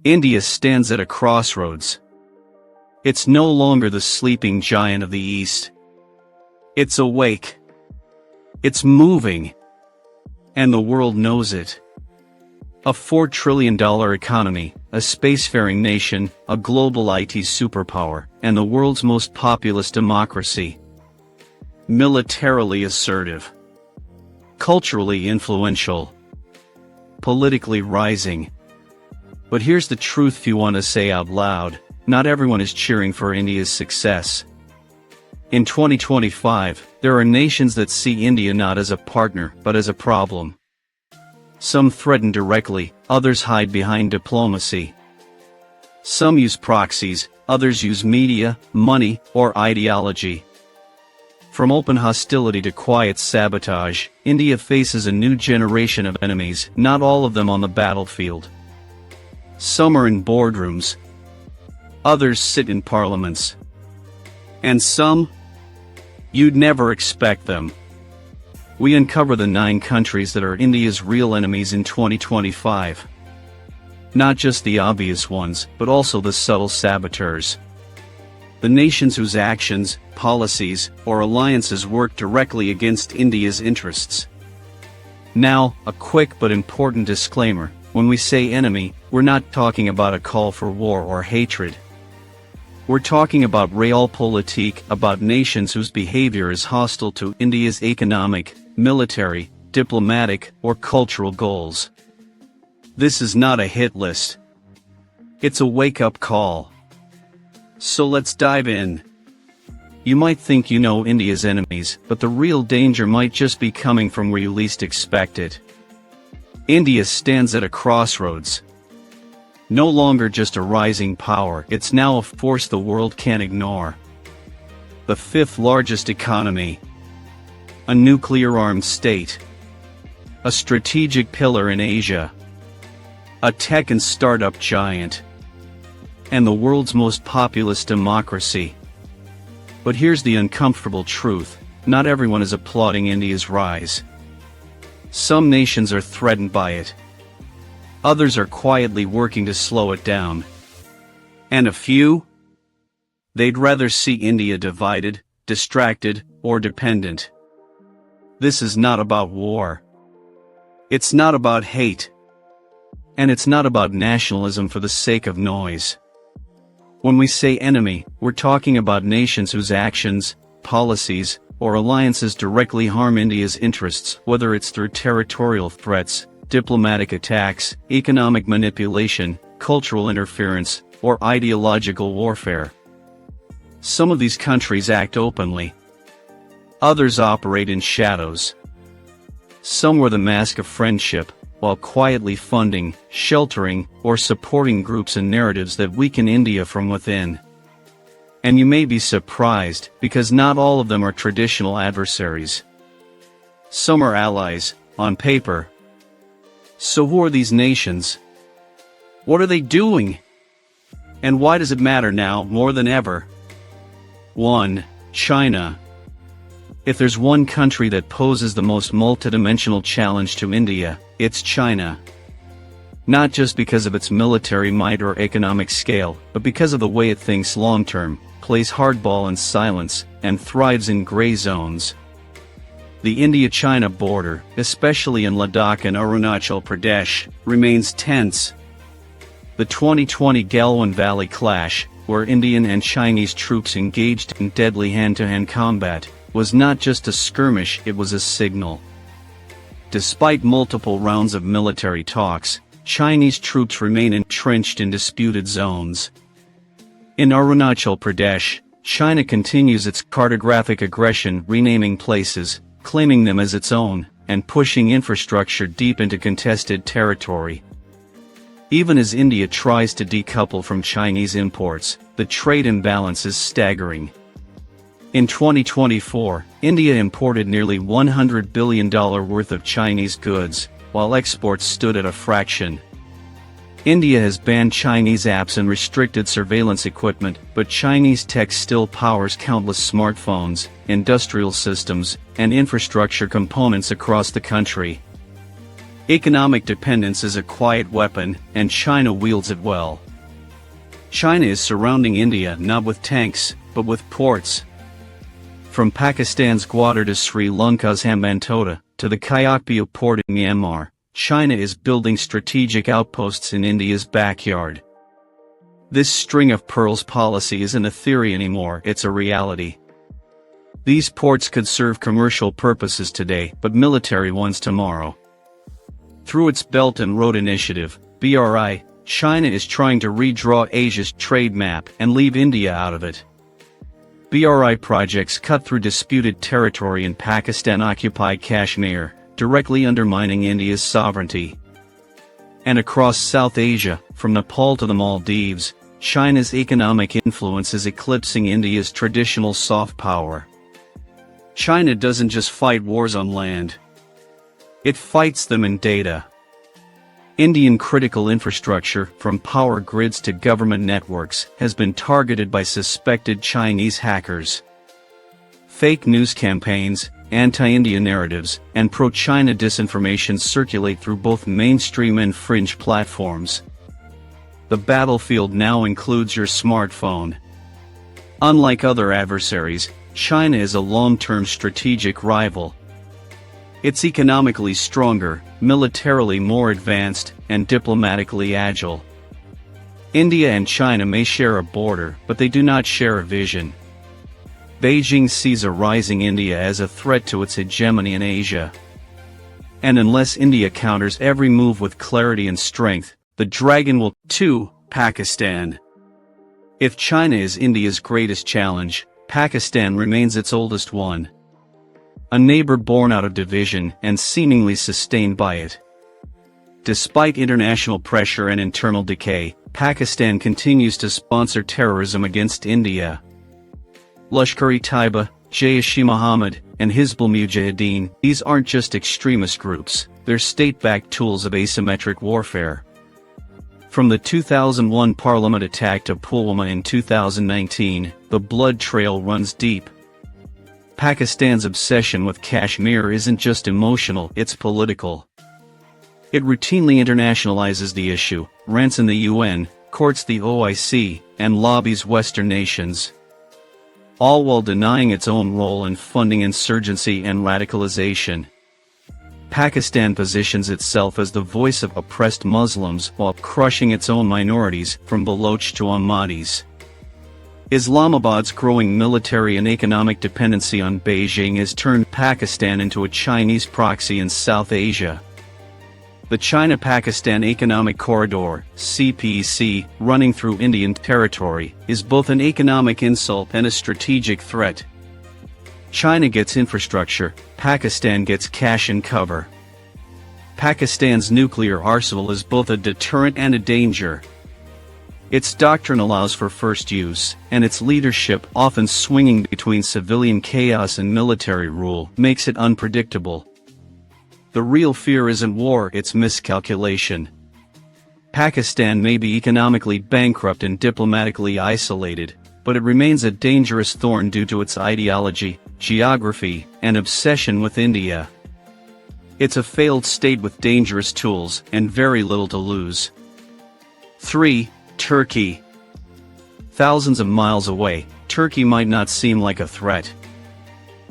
India stands at a crossroads. It's no longer the sleeping giant of the East. It's awake. It's moving. And the world knows it. A $4 trillion economy, a spacefaring nation, a global IT superpower, and the world's most populous democracy. Militarily assertive. Culturally influential. Politically rising. But here's the truth you want to say out loud: not everyone is cheering for India's success. In 2025, there are nations that see India not as a partner but as a problem. Some threaten directly, others hide behind diplomacy. Some use proxies, others use media, money, or ideology. From open hostility to quiet sabotage, India faces a new generation of enemies, not all of them on the battlefield. Some are in boardrooms. Others sit in parliaments. And some, you'd never expect them. We uncover the 9 countries that are India's real enemies in 2025. Not just the obvious ones, but also the subtle saboteurs. The nations whose actions, policies, or alliances work directly against India's interests. Now, a quick but important disclaimer: when we say enemy, we're not talking about a call for war or hatred. We're talking about realpolitik, about nations whose behavior is hostile to India's economic, military, diplomatic, or cultural goals. This is not a hit list. It's a wake-up call. So let's dive in. You might think you know India's enemies, but the real danger might just be coming from where you least expect it. India stands at a crossroads. No longer just a rising power, it's now a force the world can't ignore. The 5th largest economy. A nuclear-armed state. A strategic pillar in Asia. A tech and startup giant. And the world's most populous democracy. But here's the uncomfortable truth: not everyone is applauding India's rise. Some nations are threatened by it. Others are quietly working to slow it down. And a few? They'd rather see India divided, distracted, or dependent. This is not about war. It's not about hate. And it's not about nationalism for the sake of noise. When we say enemy, we're talking about nations whose actions, policies, or alliances directly harm India's interests, whether it's through territorial threats, diplomatic attacks, economic manipulation, cultural interference, or ideological warfare. Some of these countries act openly. Others operate in shadows. Some wear the mask of friendship, while quietly funding, sheltering, or supporting groups and narratives that weaken India from within. And you may be surprised, because not all of them are traditional adversaries. Some are allies, on paper. So who are these nations? What are they doing? And why does it matter now more than ever? 1. China. If there's one country that poses the most multidimensional challenge to India, it's China. Not just because of its military might or economic scale, but because of the way it thinks long-term, plays hardball in silence, and thrives in gray zones. The India-China border, especially in Ladakh and Arunachal Pradesh, remains tense. The 2020 Galwan Valley clash, where Indian and Chinese troops engaged in deadly hand-to-hand combat, was not just a skirmish, it was a signal. Despite multiple rounds of military talks, Chinese troops remain entrenched in disputed zones. In Arunachal Pradesh, China continues its cartographic aggression, renaming places, claiming them as its own, and pushing infrastructure deep into contested territory. Even as India tries to decouple from Chinese imports, the trade imbalance is staggering. In 2024, India imported nearly $100 billion worth of Chinese goods, while exports stood at a fraction. India has banned Chinese apps and restricted surveillance equipment, but Chinese tech still powers countless smartphones, industrial systems, and infrastructure components across the country. Economic dependence is a quiet weapon, and China wields it well. China is surrounding India not with tanks, but with ports. From Pakistan's Gwadar to Sri Lanka's Hambantota, to the Kayakpio port in Myanmar, China is building strategic outposts in India's backyard. This string of pearls policy isn't a theory anymore, it's a reality. These ports could serve commercial purposes today, but military ones tomorrow. Through its Belt and Road Initiative, BRI, China is trying to redraw Asia's trade map and leave India out of it. BRI projects cut through disputed territory in Pakistan-occupied Kashmir, directly undermining India's sovereignty. And across South Asia, from Nepal to the Maldives, China's economic influence is eclipsing India's traditional soft power. China doesn't just fight wars on land. It fights them in data. Indian critical infrastructure, from power grids to government networks, has been targeted by suspected Chinese hackers. Fake news campaigns, anti-India narratives, and pro-China disinformation circulate through both mainstream and fringe platforms. The battlefield now includes your smartphone. Unlike other adversaries, China is a long-term strategic rival. It's economically stronger, militarily more advanced, and diplomatically agile. India and China may share a border, but they do not share a vision. Beijing sees a rising India as a threat to its hegemony in Asia. And unless India counters every move with clarity and strength, the dragon will, too, Pakistan. If China is India's greatest challenge, Pakistan remains its oldest one. A neighbor born out of division and seemingly sustained by it. Despite international pressure and internal decay, Pakistan continues to sponsor terrorism against India. Lashkar-e-Taiba, Jaish-e-Mohammed, and Hizbul Mujahideen, these aren't just extremist groups, they're state-backed tools of asymmetric warfare. From the 2001 parliament attack to Pulwama in 2019, the blood trail runs deep. Pakistan's obsession with Kashmir isn't just emotional, it's political. It routinely internationalizes the issue, rants in the UN, courts the OIC, and lobbies Western nations. All while denying its own role in funding insurgency and radicalization. Pakistan positions itself as the voice of oppressed Muslims while crushing its own minorities, from Baloch to Ahmadis. Islamabad's growing military and economic dependency on Beijing has turned Pakistan into a Chinese proxy in South Asia. The China-Pakistan Economic Corridor, CPEC, running through Indian territory, is both an economic insult and a strategic threat. China gets infrastructure, Pakistan gets cash and cover. Pakistan's nuclear arsenal is both a deterrent and a danger. Its doctrine allows for first use, and its leadership, often swinging between civilian chaos and military rule, makes it unpredictable. The real fear isn't war, it's miscalculation. Pakistan may be economically bankrupt and diplomatically isolated, but it remains a dangerous thorn due to its ideology, geography, and obsession with India. It's a failed state with dangerous tools and very little to lose. 3. Turkey. Thousands of miles away, Turkey might not seem like a threat.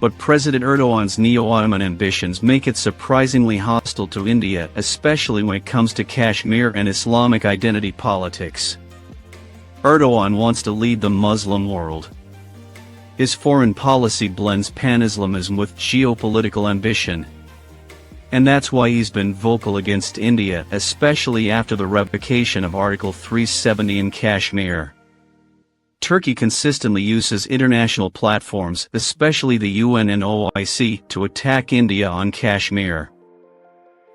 But President Erdogan's neo-Ottoman ambitions make it surprisingly hostile to India, especially when it comes to Kashmir and Islamic identity politics. Erdogan wants to lead the Muslim world. His foreign policy blends pan-Islamism with geopolitical ambition. And that's why he's been vocal against India, especially after the revocation of Article 370 in Kashmir. Turkey consistently uses international platforms, especially the UN and OIC, to attack India on Kashmir.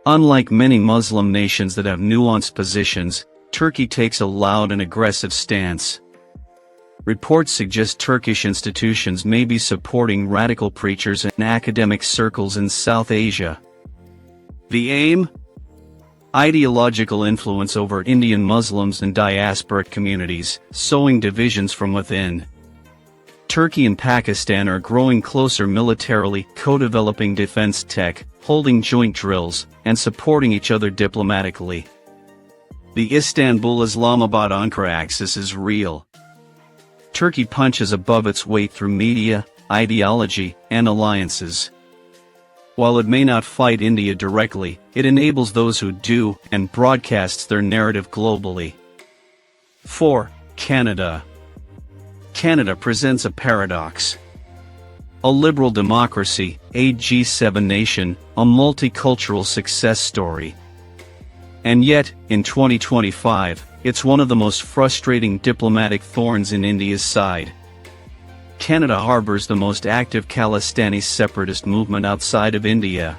Unlike many Muslim nations that have nuanced positions, Turkey takes a loud and aggressive stance. Reports suggest Turkish institutions may be supporting radical preachers in academic circles in South Asia. The aim? Ideological influence over Indian Muslims and diasporic communities, sowing divisions from within. Turkey and Pakistan are growing closer militarily, co-developing defense tech, holding joint drills, and supporting each other diplomatically. The Istanbul-Islamabad-Ankara axis is real. Turkey punches above its weight through media, ideology, and alliances. While it may not fight India directly, it enables those who do and broadcasts their narrative globally. 4. Canada. Canada presents a paradox. A liberal democracy, a G7 nation, a multicultural success story. And yet, in 2025, it's one of the most frustrating diplomatic thorns in India's side. Canada harbors the most active Khalistani separatist movement outside of India.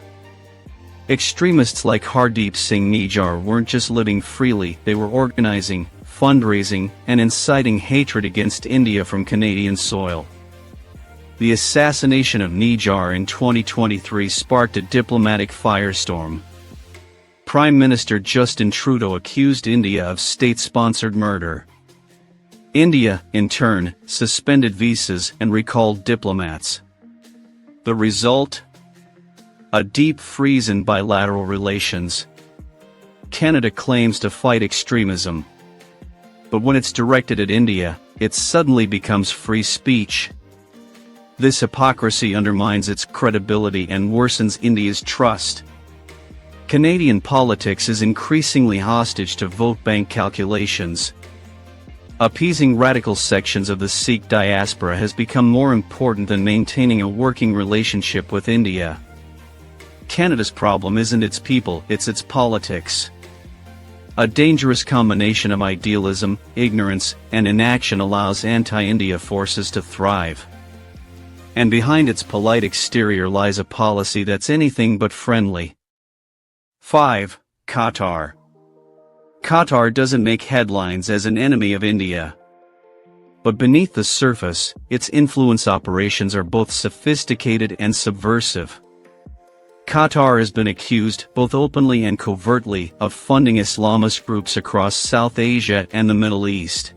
Extremists like Hardeep Singh Nijjar weren't just living freely, they were organizing, fundraising, and inciting hatred against India from Canadian soil. The assassination of Nijjar in 2023 sparked a diplomatic firestorm. Prime Minister Justin Trudeau accused India of state-sponsored murder. India, in turn, suspended visas and recalled diplomats. The result? A deep freeze in bilateral relations. Canada claims to fight extremism. But when it's directed at India, it suddenly becomes free speech. This hypocrisy undermines its credibility and worsens India's trust. Canadian politics is increasingly hostage to vote bank calculations. Appeasing radical sections of the Sikh diaspora has become more important than maintaining a working relationship with India. Canada's problem isn't its people, it's its politics. A dangerous combination of idealism, ignorance, and inaction allows anti-India forces to thrive. And behind its polite exterior lies a policy that's anything but friendly. 5. Qatar. Qatar doesn't make headlines as an enemy of India. But beneath the surface, its influence operations are both sophisticated and subversive. Qatar has been accused, both openly and covertly, of funding Islamist groups across South Asia and the Middle East.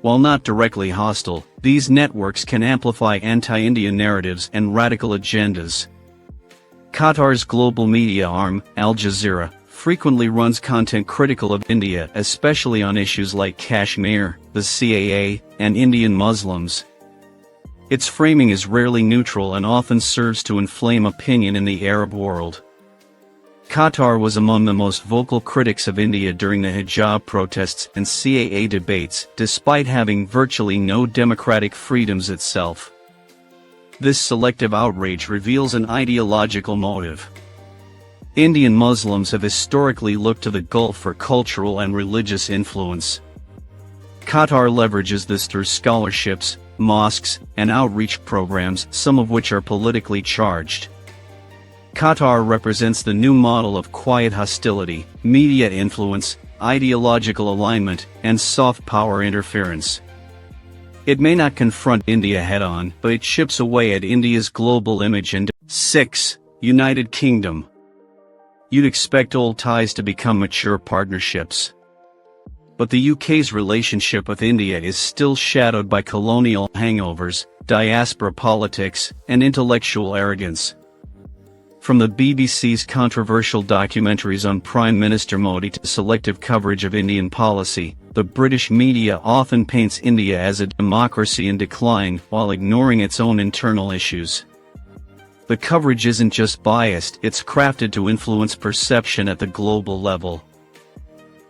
While not directly hostile, these networks can amplify anti-India narratives and radical agendas. Qatar's global media arm, Al Jazeera, frequently runs content critical of India, especially on issues like Kashmir, the CAA, and Indian Muslims. Its framing is rarely neutral and often serves to inflame opinion in the Arab world. Qatar was among the most vocal critics of India during the hijab protests and CAA debates, despite having virtually no democratic freedoms itself. This selective outrage reveals an ideological motive. Indian Muslims have historically looked to the Gulf for cultural and religious influence. Qatar leverages this through scholarships, mosques, and outreach programs, some of which are politically charged. Qatar represents the new model of quiet hostility, media influence, ideological alignment, and soft power interference. It may not confront India head-on, but it chips away at India's global image. And 6. United Kingdom. You'd expect old ties to become mature partnerships. But the UK's relationship with India is still shadowed by colonial hangovers, diaspora politics, and intellectual arrogance. From the BBC's controversial documentaries on Prime Minister Modi to selective coverage of Indian policy, the British media often paints India as a democracy in decline while ignoring its own internal issues. The coverage isn't just biased, it's crafted to influence perception at the global level.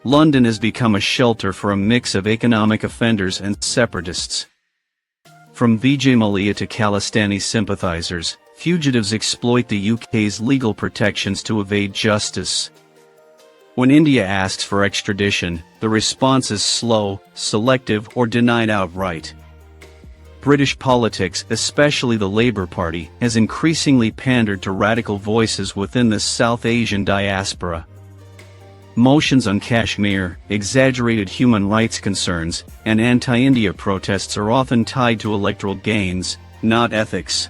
London has become a shelter for a mix of economic offenders and separatists. From Vijay Mallya to Khalistani sympathizers, fugitives exploit the UK's legal protections to evade justice. When India asks for extradition, the response is slow, selective, or denied outright. British politics, especially the Labour Party, has increasingly pandered to radical voices within the South Asian diaspora. Motions on Kashmir, exaggerated human rights concerns, and anti-India protests are often tied to electoral gains, not ethics.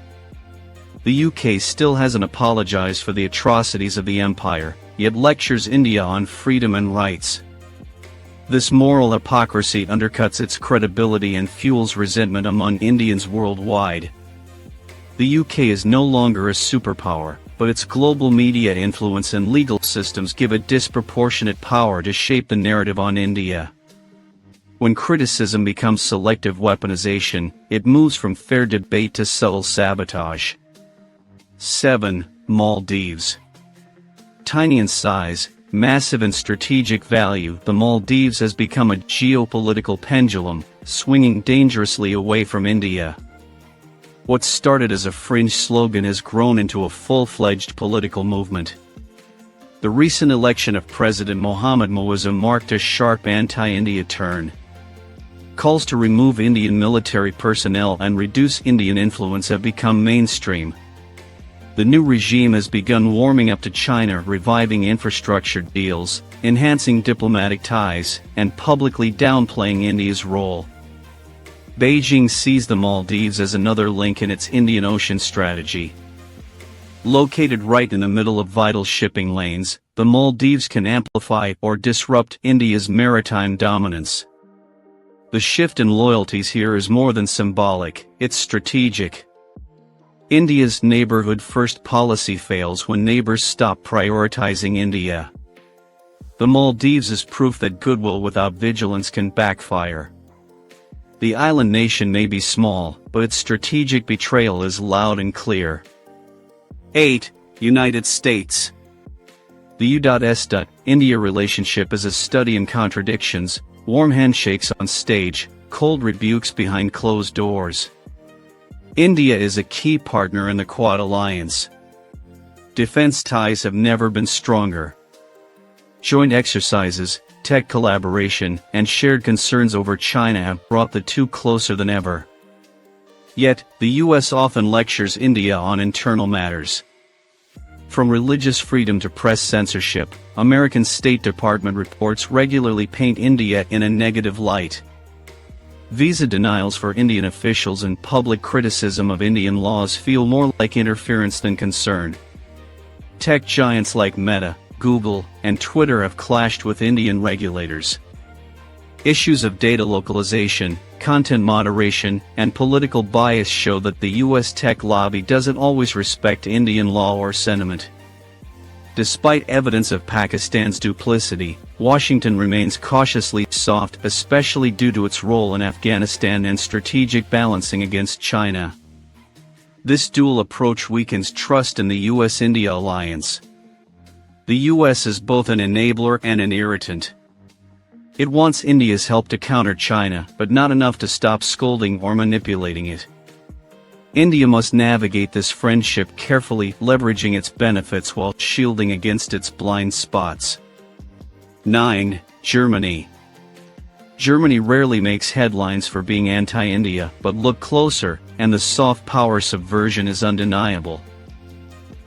The UK still hasn't apologized for the atrocities of the empire, yet lectures India on freedom and rights. This moral hypocrisy undercuts its credibility and fuels resentment among Indians worldwide. The UK is no longer a superpower, but its global media influence and legal systems give it disproportionate power to shape the narrative on India. When criticism becomes selective weaponization, it moves from fair debate to subtle sabotage. 7. Maldives. Tiny in size, massive in strategic value, the Maldives has become a geopolitical pendulum, swinging dangerously away from India. What started as a fringe slogan has grown into a full-fledged political movement. The recent election of President Mohammad Muizzu marked a sharp anti-India turn. Calls to remove Indian military personnel and reduce Indian influence have become mainstream. The new regime has begun warming up to China, reviving infrastructure deals, enhancing diplomatic ties, and publicly downplaying India's role. Beijing sees the Maldives as another link in its Indian Ocean strategy. Located right in the middle of vital shipping lanes, the Maldives can amplify or disrupt India's maritime dominance. The shift in loyalties here is more than symbolic, it's strategic. India's neighborhood-first policy fails when neighbors stop prioritizing India. The Maldives is proof that goodwill without vigilance can backfire. The island nation may be small, but its strategic betrayal is loud and clear. 8. United States. The U.S.-India relationship is a study in contradictions, warm handshakes on stage, cold rebukes behind closed doors. India is a key partner in the Quad alliance. Defense ties have never been stronger. Joint exercises, tech collaboration, and shared concerns over China have brought the two closer than ever. Yet, the U.S. often lectures India on internal matters. From religious freedom to press censorship, American State Department reports regularly paint India in a negative light. Visa denials for Indian officials and public criticism of Indian laws feel more like interference than concern. Tech giants like Meta, Google, and Twitter have clashed with Indian regulators. Issues of data localization, content moderation, and political bias show that the U.S. tech lobby doesn't always respect Indian law or sentiment. Despite evidence of Pakistan's duplicity, Washington remains cautiously soft, especially due to its role in Afghanistan and strategic balancing against China. This dual approach weakens trust in the U.S.-India alliance. The U.S. is both an enabler and an irritant. It wants India's help to counter China, but not enough to stop scolding or manipulating it. India must navigate this friendship carefully, leveraging its benefits while shielding against its blind spots. 9. Germany. Germany rarely makes headlines for being anti-India, but look closer, and the soft power subversion is undeniable.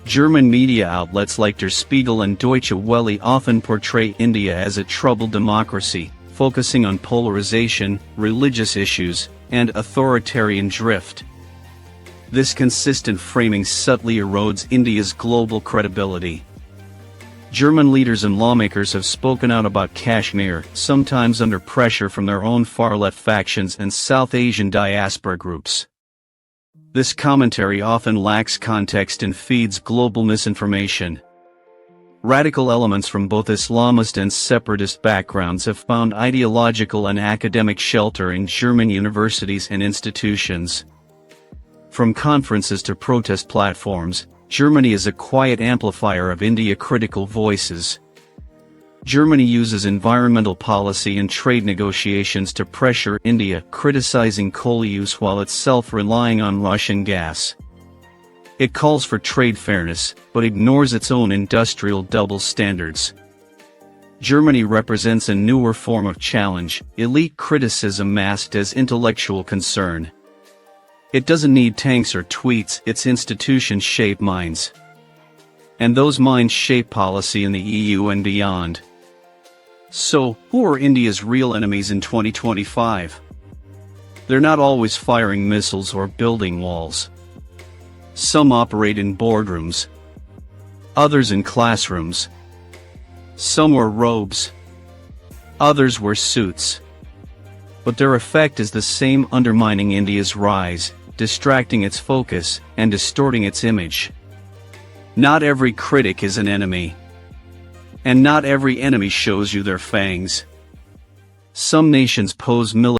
German media outlets like Der Spiegel and Deutsche Welle often portray India as a troubled democracy, focusing on polarization, religious issues, and authoritarian drift. This consistent framing subtly erodes India's global credibility. German leaders and lawmakers have spoken out about Kashmir, sometimes under pressure from their own far-left factions and South Asian diaspora groups. This commentary often lacks context and feeds global misinformation. Radical elements from both Islamist and separatist backgrounds have found ideological and academic shelter in German universities and institutions. From conferences to protest platforms, Germany is a quiet amplifier of India-critical voices. Germany uses environmental policy and trade negotiations to pressure India, criticizing coal use while itself relying on Russian gas. It calls for trade fairness, but ignores its own industrial double standards. Germany represents a newer form of challenge, elite criticism masked as intellectual concern. It doesn't need tanks or tweets, its institutions shape minds. And those minds shape policy in the EU and beyond. So, who are India's real enemies in 2025? They're not always firing missiles or building walls. Some operate in boardrooms. Others in classrooms. Some wear robes. Others wear suits. But their effect is the same, undermining India's rise, distracting its focus, and distorting its image. Not every critic is an enemy. And not every enemy shows you their fangs. Some nations pose military